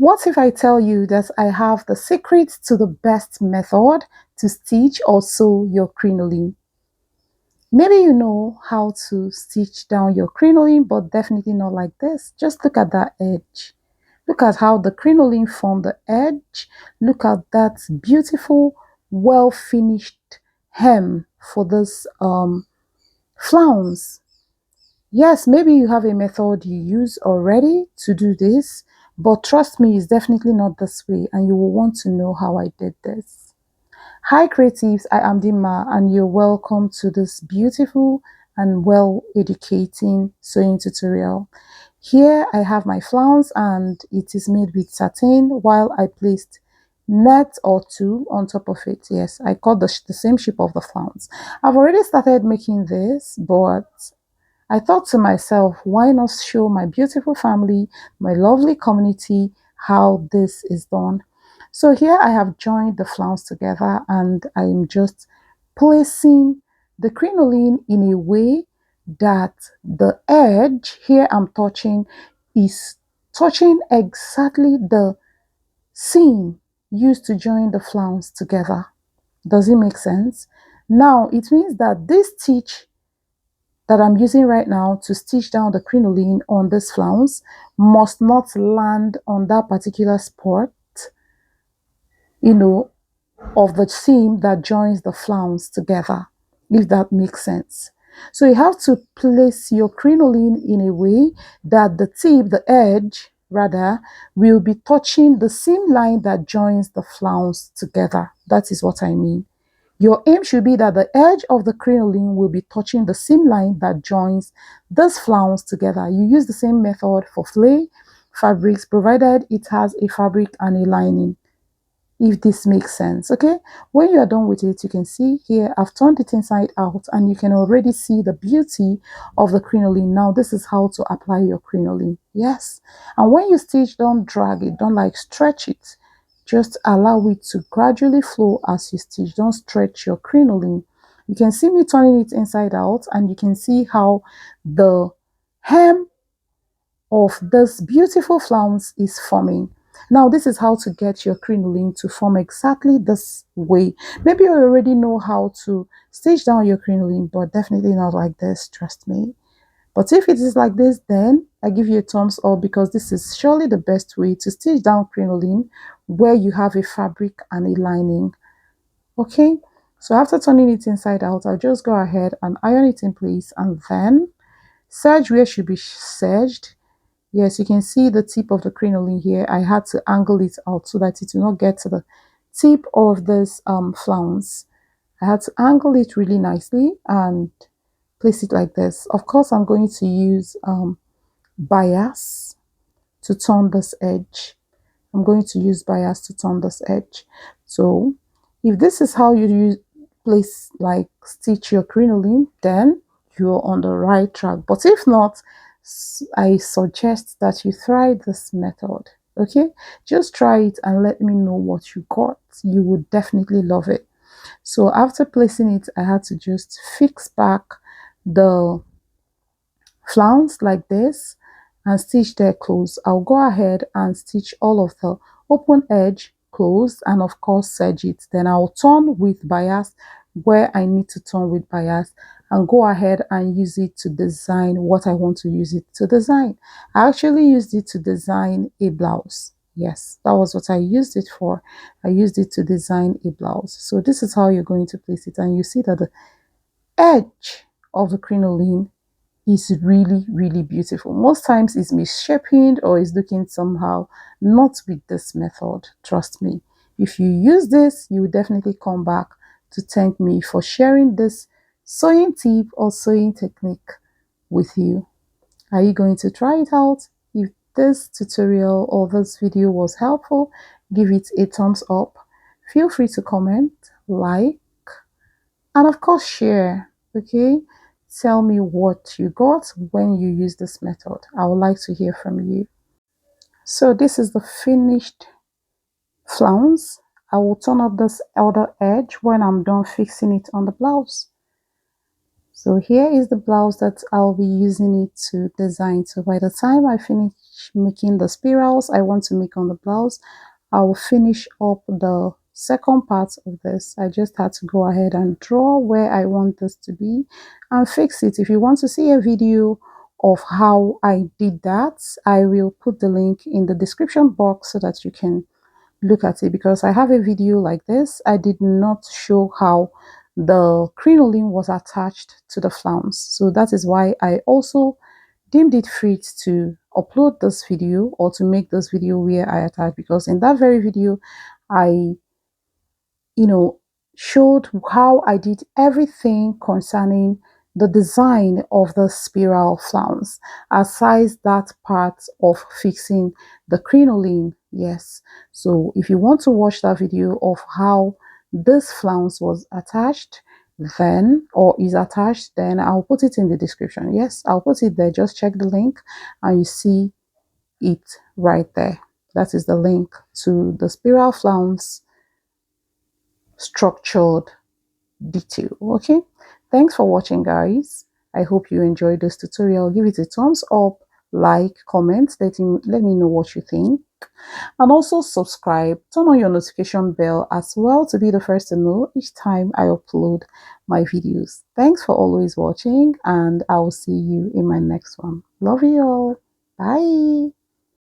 What if I tell you that I have the secret to the best method to stitch or sew your crinoline? Maybe you know how to stitch down your crinoline, but definitely not like this. Just look at that edge. Look at how the crinoline formed the edge. Look at that beautiful, well finished hem for this flounce. Yes, maybe you have a method you use already to do this, but trust me, it's definitely not this way, and you will want to know how I did this. Hi creatives, I am Dima and you're welcome to this beautiful and well educating sewing tutorial. Here I have my flounce and it is made with satin while I placed net or two on top of it. Yes, I cut the same shape of the flounce. I've already started making this, but I thought to myself, why not show my beautiful family, my lovely community, how this is done? So here I have joined the flounce together and I'm just placing the crinoline in a way that the edge here I'm touching is touching exactly the seam used to join the flounce together. Does it make sense? Now it means that this stitch that I'm using right now to stitch down the crinoline on this flounce must not land on that particular spot, you know, of the seam that joins the flounce together, if that makes sense. So you have to place your crinoline in a way that the tip, the edge rather, will be touching the seam line that joins the flounce together. That is what I mean. Your aim should be that the edge of the crinoline will be touching the seam line that joins this flounce together. You use the same method for flay fabrics, provided it has a fabric and a lining, if this makes sense. Okay, when you are done with it, you can see here I've turned it inside out and you can already see the beauty of the crinoline. Now this is how to apply your crinoline. Yes, and when you stitch, don't drag it, don't like stretch it, just allow it to gradually flow as you stitch. Don't stretch your crinoline. You can see me turning it inside out and you can see how the hem of this beautiful flounce is forming. Now, this is how to get your crinoline to form exactly this way. Maybe you already know how to stitch down your crinoline, but definitely not like this, trust me. But if it is like this, then I give you a thumbs up because this is surely the best way to stitch down crinoline where you have a fabric and a lining. Okay, so after turning it inside out, I'll just go ahead and iron it in place and then serge where should be serged. Yes, you can see the tip of the crinoline here. I had to angle it out so that it will not get to the tip of this flounce. I had to angle it really nicely and place it like this. Of course, I'm going to use bias to turn this edge. I'm going to use bias to turn this edge. So if this is how you use place like stitch your crinoline, then you're on the right track. But if not, I suggest that you try this method. Okay, just try it and let me know what you got. You would definitely love it. So after placing it, I had to just fix back the flounce like this and stitch there close. I'll go ahead and stitch all of the open edge closed and of course serge it. Then I'll turn with bias where I need to turn with bias and go ahead and use it to design what I want to use it to design. I actually used it to design a blouse. Yes, that was what I used it for. I used it to design a blouse. So this is how you're going to place it, and you see that the edge of the crinoline is really beautiful. Most times it's misshapen or is looking somehow. Not with this method, trust me. If you use this, you will definitely come back to thank me for sharing this sewing tip or sewing technique with you. Are you going to try it out? If this tutorial or this video was helpful, give it a thumbs up. Feel free to comment, like, and of course share. Okay, tell me what you got when you use this method. I would like to hear from you. So this is the finished flounce. I will turn up this outer edge when I'm done fixing it on the blouse. So here is the blouse that I'll be using it to design. So by the time I finish making the spirals I want to make on the blouse, I will finish up the second part of this. I just had to go ahead and draw where I want this to be and fix it. If you want to see a video of how I did that, I will put the link in the description box so that you can look at it, because I have a video like this. I did not show how the crinoline was attached to the flounce, so that is why I also deemed it fit to upload this video or to make this video where I attach, because in that very video I you know, showed how I did everything concerning the design of the spiral flounce, aside that part of fixing the crinoline. Yes, so if you want to watch that video of how this flounce was attached, then or is attached, then I'll put it in the description. Yes, I'll put it there. Just check the link and you see it right there. That is the link to the spiral flounce structured detail. Okay, thanks for watching, guys. I hope you enjoyed this tutorial. Give it a thumbs up, like, comment, let me know what you think, and also subscribe. Turn on your notification bell as well to be the first to know each time I upload my videos. Thanks for always watching, and I will see you in my next one. Love you all. Bye.